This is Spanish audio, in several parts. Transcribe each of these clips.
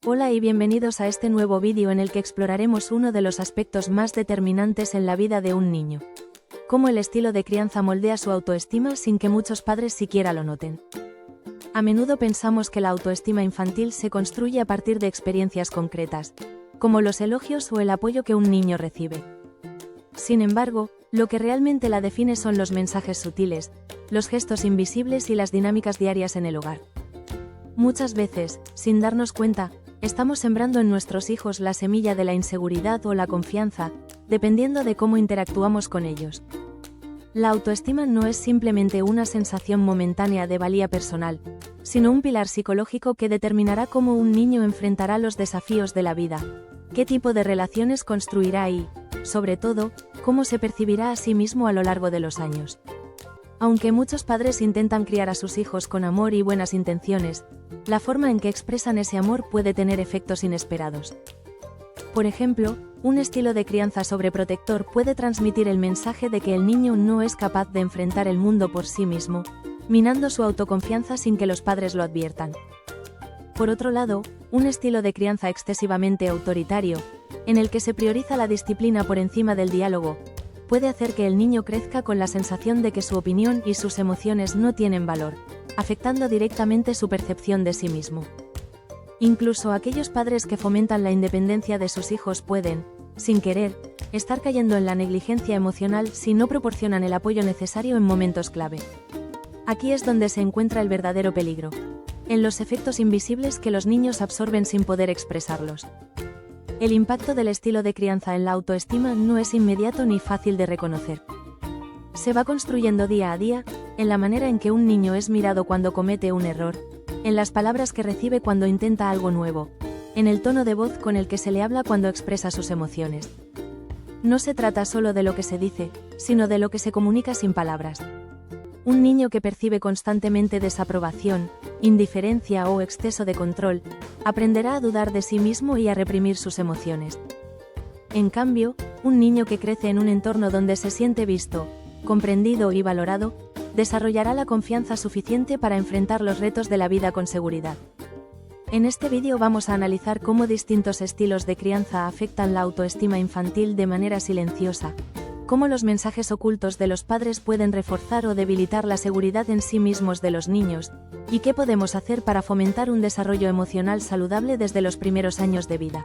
Hola y bienvenidos a este nuevo vídeo en el que exploraremos uno de los aspectos más determinantes en la vida de un niño. Cómo el estilo de crianza moldea su autoestima sin que muchos padres siquiera lo noten. A menudo pensamos que la autoestima infantil se construye a partir de experiencias concretas, como los elogios o el apoyo que un niño recibe. Sin embargo, lo que realmente la define son los mensajes sutiles, los gestos invisibles y las dinámicas diarias en el hogar. Muchas veces, sin darnos cuenta, estamos sembrando en nuestros hijos la semilla de la inseguridad o la confianza, dependiendo de cómo interactuamos con ellos. La autoestima no es simplemente una sensación momentánea de valía personal, sino un pilar psicológico que determinará cómo un niño enfrentará los desafíos de la vida, qué tipo de relaciones construirá y, sobre todo, cómo se percibirá a sí mismo a lo largo de los años. Aunque muchos padres intentan criar a sus hijos con amor y buenas intenciones, la forma en que expresan ese amor puede tener efectos inesperados. Por ejemplo, un estilo de crianza sobreprotector puede transmitir el mensaje de que el niño no es capaz de enfrentar el mundo por sí mismo, minando su autoconfianza sin que los padres lo adviertan. Por otro lado, un estilo de crianza excesivamente autoritario, en el que se prioriza la disciplina por encima del diálogo, puede hacer que el niño crezca con la sensación de que su opinión y sus emociones no tienen valor, afectando directamente su percepción de sí mismo. Incluso aquellos padres que fomentan la independencia de sus hijos pueden, sin querer, estar cayendo en la negligencia emocional si no proporcionan el apoyo necesario en momentos clave. Aquí es donde se encuentra el verdadero peligro, en los efectos invisibles que los niños absorben sin poder expresarlos. El impacto del estilo de crianza en la autoestima no es inmediato ni fácil de reconocer. Se va construyendo día a día, en la manera en que un niño es mirado cuando comete un error, en las palabras que recibe cuando intenta algo nuevo, en el tono de voz con el que se le habla cuando expresa sus emociones. No se trata solo de lo que se dice, sino de lo que se comunica sin palabras. Un niño que percibe constantemente desaprobación, indiferencia o exceso de control, aprenderá a dudar de sí mismo y a reprimir sus emociones. En cambio, un niño que crece en un entorno donde se siente visto, comprendido y valorado, desarrollará la confianza suficiente para enfrentar los retos de la vida con seguridad. En este vídeo vamos a analizar cómo distintos estilos de crianza afectan la autoestima infantil de manera silenciosa, cómo los mensajes ocultos de los padres pueden reforzar o debilitar la seguridad en sí mismos de los niños, y qué podemos hacer para fomentar un desarrollo emocional saludable desde los primeros años de vida.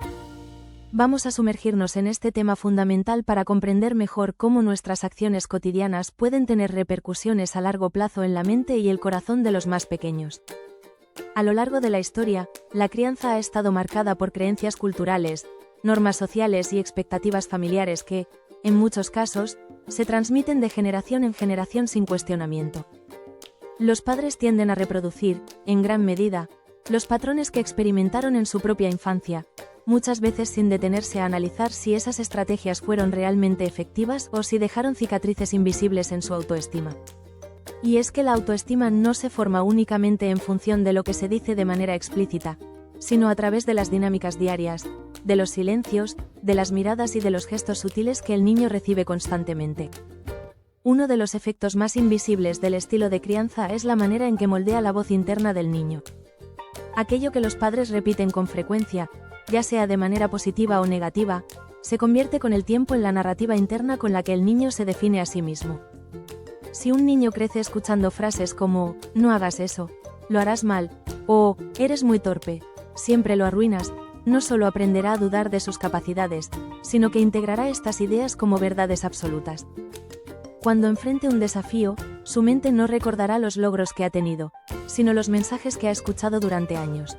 Vamos a sumergirnos en este tema fundamental para comprender mejor cómo nuestras acciones cotidianas pueden tener repercusiones a largo plazo en la mente y el corazón de los más pequeños. A lo largo de la historia, la crianza ha estado marcada por creencias culturales, normas sociales y expectativas familiares que, en muchos casos, se transmiten de generación en generación sin cuestionamiento. Los padres tienden a reproducir, en gran medida, los patrones que experimentaron en su propia infancia, muchas veces sin detenerse a analizar si esas estrategias fueron realmente efectivas o si dejaron cicatrices invisibles en su autoestima. Y es que la autoestima no se forma únicamente en función de lo que se dice de manera explícita, sino a través de las dinámicas diarias, de los silencios, de las miradas y de los gestos sutiles que el niño recibe constantemente. Uno de los efectos más invisibles del estilo de crianza es la manera en que moldea la voz interna del niño. Aquello que los padres repiten con frecuencia, ya sea de manera positiva o negativa, se convierte con el tiempo en la narrativa interna con la que el niño se define a sí mismo. Si un niño crece escuchando frases como, no hagas eso, lo harás mal, o, eres muy torpe, siempre lo arruinas, no solo aprenderá a dudar de sus capacidades, sino que integrará estas ideas como verdades absolutas. Cuando enfrente un desafío, su mente no recordará los logros que ha tenido, sino los mensajes que ha escuchado durante años.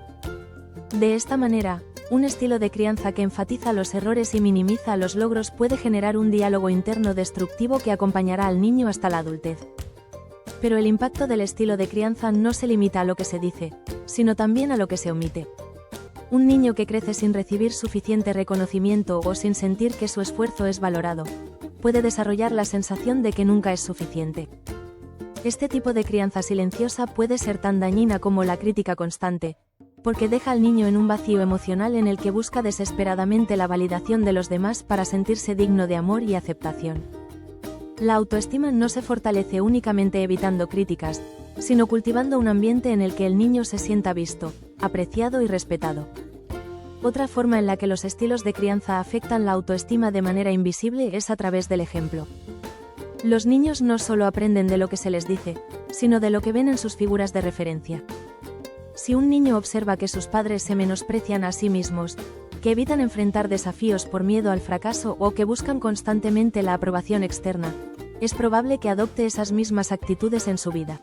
De esta manera, un estilo de crianza que enfatiza los errores y minimiza los logros puede generar un diálogo interno destructivo que acompañará al niño hasta la adultez. Pero el impacto del estilo de crianza no se limita a lo que se dice, sino también a lo que se omite. Un niño que crece sin recibir suficiente reconocimiento o sin sentir que su esfuerzo es valorado, puede desarrollar la sensación de que nunca es suficiente. Este tipo de crianza silenciosa puede ser tan dañina como la crítica constante, porque deja al niño en un vacío emocional en el que busca desesperadamente la validación de los demás para sentirse digno de amor y aceptación. La autoestima no se fortalece únicamente evitando críticas, sino cultivando un ambiente en el que el niño se sienta visto, apreciado y respetado. Otra forma en la que los estilos de crianza afectan la autoestima de manera invisible es a través del ejemplo. Los niños no solo aprenden de lo que se les dice, sino de lo que ven en sus figuras de referencia. Si un niño observa que sus padres se menosprecian a sí mismos, que evitan enfrentar desafíos por miedo al fracaso o que buscan constantemente la aprobación externa, es probable que adopte esas mismas actitudes en su vida.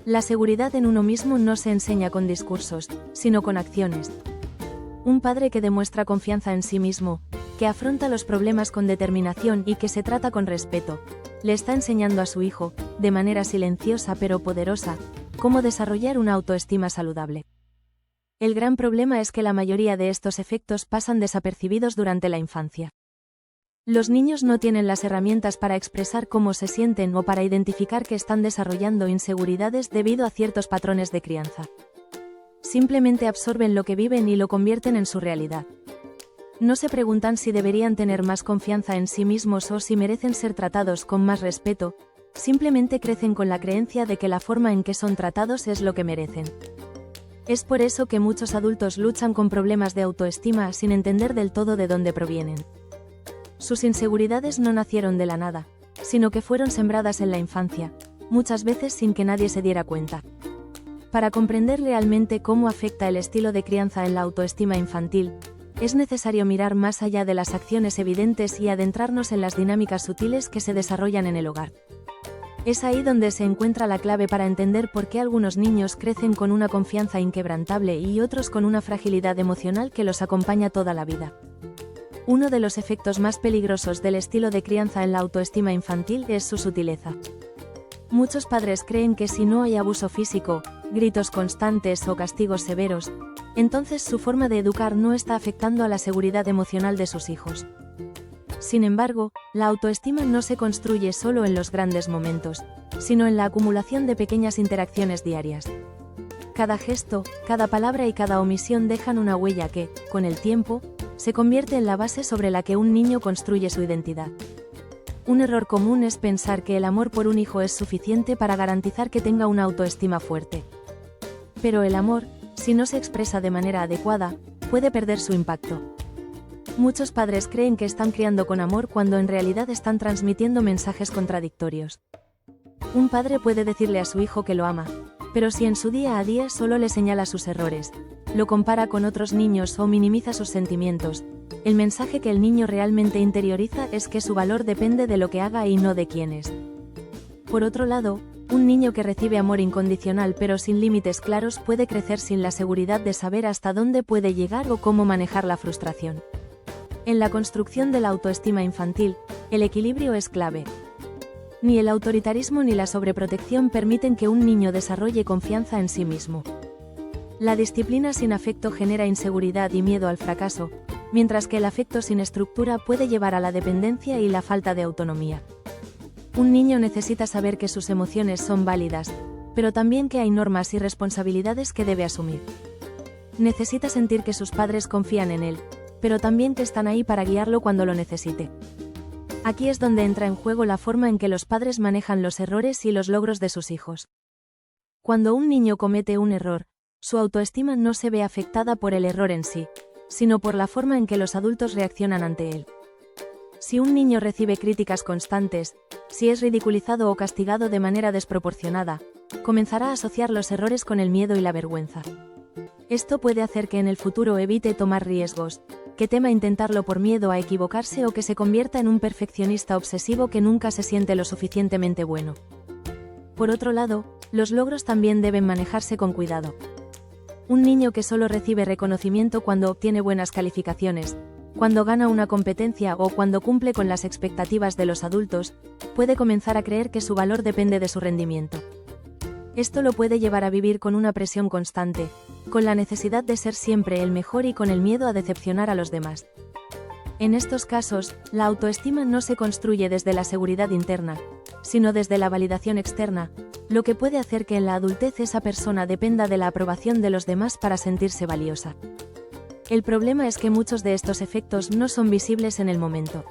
La seguridad en uno mismo no se enseña con discursos, sino con acciones. Un padre que demuestra confianza en sí mismo, que afronta los problemas con determinación y que se trata con respeto, le está enseñando a su hijo, de manera silenciosa pero poderosa, cómo desarrollar una autoestima saludable. El gran problema es que la mayoría de estos efectos pasan desapercibidos durante la infancia. Los niños no tienen las herramientas para expresar cómo se sienten o para identificar que están desarrollando inseguridades debido a ciertos patrones de crianza. Simplemente absorben lo que viven y lo convierten en su realidad. No se preguntan si deberían tener más confianza en sí mismos o si merecen ser tratados con más respeto, simplemente crecen con la creencia de que la forma en que son tratados es lo que merecen. Es por eso que muchos adultos luchan con problemas de autoestima sin entender del todo de dónde provienen. Sus inseguridades no nacieron de la nada, sino que fueron sembradas en la infancia, muchas veces sin que nadie se diera cuenta. Para comprender realmente cómo afecta el estilo de crianza en la autoestima infantil, es necesario mirar más allá de las acciones evidentes y adentrarnos en las dinámicas sutiles que se desarrollan en el hogar. Es ahí donde se encuentra la clave para entender por qué algunos niños crecen con una confianza inquebrantable y otros con una fragilidad emocional que los acompaña toda la vida. Uno de los efectos más peligrosos del estilo de crianza en la autoestima infantil es su sutileza. Muchos padres creen que si no hay abuso físico, gritos constantes o castigos severos, entonces su forma de educar no está afectando a la seguridad emocional de sus hijos. Sin embargo, la autoestima no se construye solo en los grandes momentos, sino en la acumulación de pequeñas interacciones diarias. Cada gesto, cada palabra y cada omisión dejan una huella que, con el tiempo, se convierte en la base sobre la que un niño construye su identidad. Un error común es pensar que el amor por un hijo es suficiente para garantizar que tenga una autoestima fuerte. Pero el amor, si no se expresa de manera adecuada, puede perder su impacto. Muchos padres creen que están criando con amor cuando en realidad están transmitiendo mensajes contradictorios. Un padre puede decirle a su hijo que lo ama, pero si en su día a día solo le señala sus errores, lo compara con otros niños o minimiza sus sentimientos, el mensaje que el niño realmente interioriza es que su valor depende de lo que haga y no de quién es. Por otro lado, un niño que recibe amor incondicional pero sin límites claros puede crecer sin la seguridad de saber hasta dónde puede llegar o cómo manejar la frustración. En la construcción de la autoestima infantil, el equilibrio es clave. Ni el autoritarismo ni la sobreprotección permiten que un niño desarrolle confianza en sí mismo. La disciplina sin afecto genera inseguridad y miedo al fracaso, mientras que el afecto sin estructura puede llevar a la dependencia y la falta de autonomía. Un niño necesita saber que sus emociones son válidas, pero también que hay normas y responsabilidades que debe asumir. Necesita sentir que sus padres confían en él, pero también que están ahí para guiarlo cuando lo necesite. Aquí es donde entra en juego la forma en que los padres manejan los errores y los logros de sus hijos. Cuando un niño comete un error, su autoestima no se ve afectada por el error en sí, sino por la forma en que los adultos reaccionan ante él. Si un niño recibe críticas constantes, si es ridiculizado o castigado de manera desproporcionada, comenzará a asociar los errores con el miedo y la vergüenza. Esto puede hacer que en el futuro evite tomar riesgos, que tema intentarlo por miedo a equivocarse o que se convierta en un perfeccionista obsesivo que nunca se siente lo suficientemente bueno. Por otro lado, los logros también deben manejarse con cuidado. Un niño que solo recibe reconocimiento cuando obtiene buenas calificaciones, cuando gana una competencia o cuando cumple con las expectativas de los adultos, puede comenzar a creer que su valor depende de su rendimiento. Esto lo puede llevar a vivir con una presión constante, con la necesidad de ser siempre el mejor y con el miedo a decepcionar a los demás. En estos casos, la autoestima no se construye desde la seguridad interna, sino desde la validación externa, lo que puede hacer que en la adultez esa persona dependa de la aprobación de los demás para sentirse valiosa. El problema es que muchos de estos efectos no son visibles en el momento.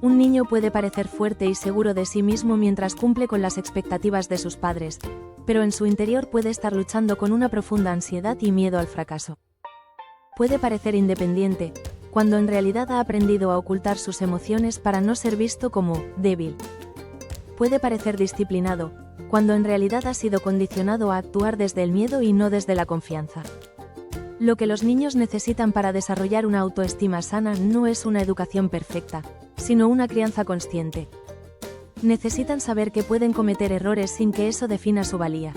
Un niño puede parecer fuerte y seguro de sí mismo mientras cumple con las expectativas de sus padres, pero en su interior puede estar luchando con una profunda ansiedad y miedo al fracaso. Puede parecer independiente, cuando en realidad ha aprendido a ocultar sus emociones para no ser visto como débil. Puede parecer disciplinado, cuando en realidad ha sido condicionado a actuar desde el miedo y no desde la confianza. Lo que los niños necesitan para desarrollar una autoestima sana no es una educación perfecta, sino una crianza consciente. Necesitan saber que pueden cometer errores sin que eso defina su valía.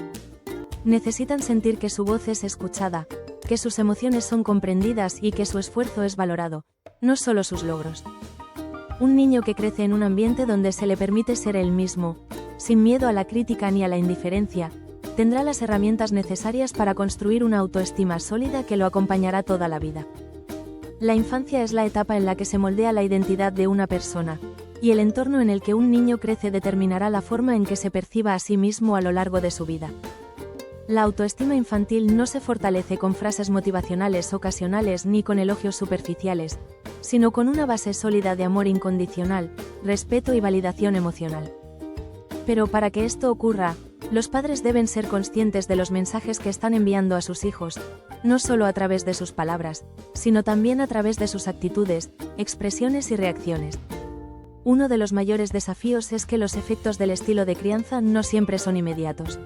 Necesitan sentir que su voz es escuchada, que sus emociones son comprendidas y que su esfuerzo es valorado, no solo sus logros. Un niño que crece en un ambiente donde se le permite ser él mismo, sin miedo a la crítica ni a la indiferencia, tendrá las herramientas necesarias para construir una autoestima sólida que lo acompañará toda la vida. La infancia es la etapa en la que se moldea la identidad de una persona, y el entorno en el que un niño crece determinará la forma en que se perciba a sí mismo a lo largo de su vida. La autoestima infantil no se fortalece con frases motivacionales ocasionales ni con elogios superficiales, sino con una base sólida de amor incondicional, respeto y validación emocional. Pero para que esto ocurra, los padres deben ser conscientes de los mensajes que están enviando a sus hijos, no solo a través de sus palabras, sino también a través de sus actitudes, expresiones y reacciones. Uno de los mayores desafíos es que los efectos del estilo de crianza no siempre son inmediatos.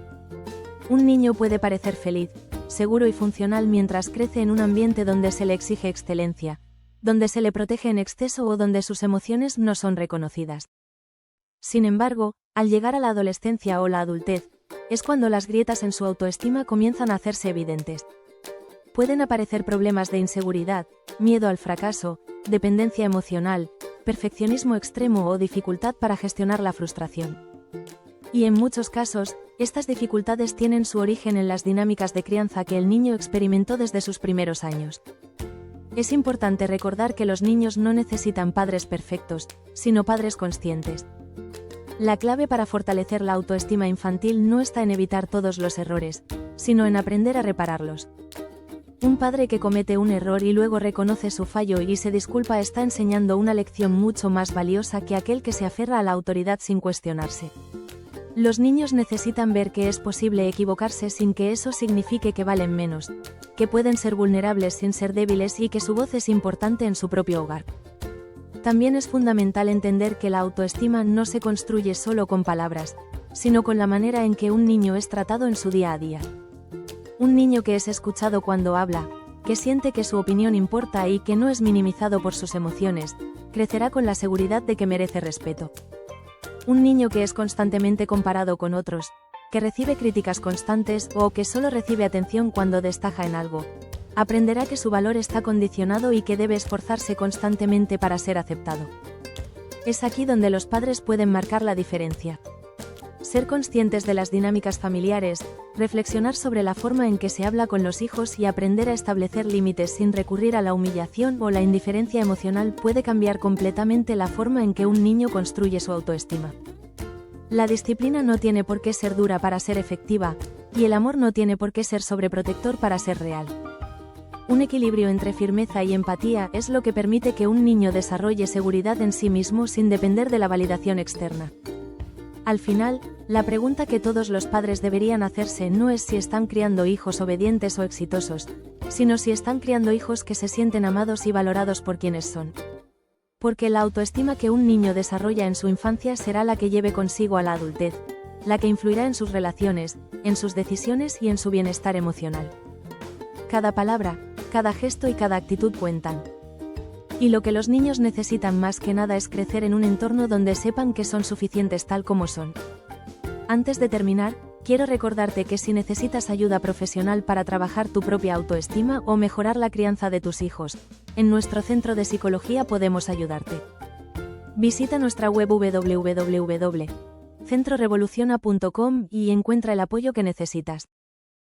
Un niño puede parecer feliz, seguro y funcional mientras crece en un ambiente donde se le exige excelencia, donde se le protege en exceso o donde sus emociones no son reconocidas. Sin embargo, al llegar a la adolescencia o la adultez, es cuando las grietas en su autoestima comienzan a hacerse evidentes. Pueden aparecer problemas de inseguridad, miedo al fracaso, dependencia emocional, perfeccionismo extremo o dificultad para gestionar la frustración. Y en muchos casos, estas dificultades tienen su origen en las dinámicas de crianza que el niño experimentó desde sus primeros años. Es importante recordar que los niños no necesitan padres perfectos, sino padres conscientes. La clave para fortalecer la autoestima infantil no está en evitar todos los errores, sino en aprender a repararlos. Un padre que comete un error y luego reconoce su fallo y se disculpa está enseñando una lección mucho más valiosa que aquel que se aferra a la autoridad sin cuestionarse. Los niños necesitan ver que es posible equivocarse sin que eso signifique que valen menos, que pueden ser vulnerables sin ser débiles y que su voz es importante en su propio hogar. También es fundamental entender que la autoestima no se construye solo con palabras, sino con la manera en que un niño es tratado en su día a día. Un niño que es escuchado cuando habla, que siente que su opinión importa y que no es minimizado por sus emociones, crecerá con la seguridad de que merece respeto. Un niño que es constantemente comparado con otros, que recibe críticas constantes o que solo recibe atención cuando destaca en algo, aprenderá que su valor está condicionado y que debe esforzarse constantemente para ser aceptado. Es aquí donde los padres pueden marcar la diferencia. Ser conscientes de las dinámicas familiares, reflexionar sobre la forma en que se habla con los hijos y aprender a establecer límites sin recurrir a la humillación o la indiferencia emocional puede cambiar completamente la forma en que un niño construye su autoestima. La disciplina no tiene por qué ser dura para ser efectiva, y el amor no tiene por qué ser sobreprotector para ser real. Un equilibrio entre firmeza y empatía es lo que permite que un niño desarrolle seguridad en sí mismo sin depender de la validación externa. Al final, la pregunta que todos los padres deberían hacerse no es si están criando hijos obedientes o exitosos, sino si están criando hijos que se sienten amados y valorados por quienes son. Porque la autoestima que un niño desarrolla en su infancia será la que lleve consigo a la adultez, la que influirá en sus relaciones, en sus decisiones y en su bienestar emocional. Cada palabra, cada gesto y cada actitud cuentan. Y lo que los niños necesitan más que nada es crecer en un entorno donde sepan que son suficientes tal como son. Antes de terminar, quiero recordarte que si necesitas ayuda profesional para trabajar tu propia autoestima o mejorar la crianza de tus hijos, en nuestro centro de psicología podemos ayudarte. Visita nuestra web www.centrorevoluciona.com y encuentra el apoyo que necesitas.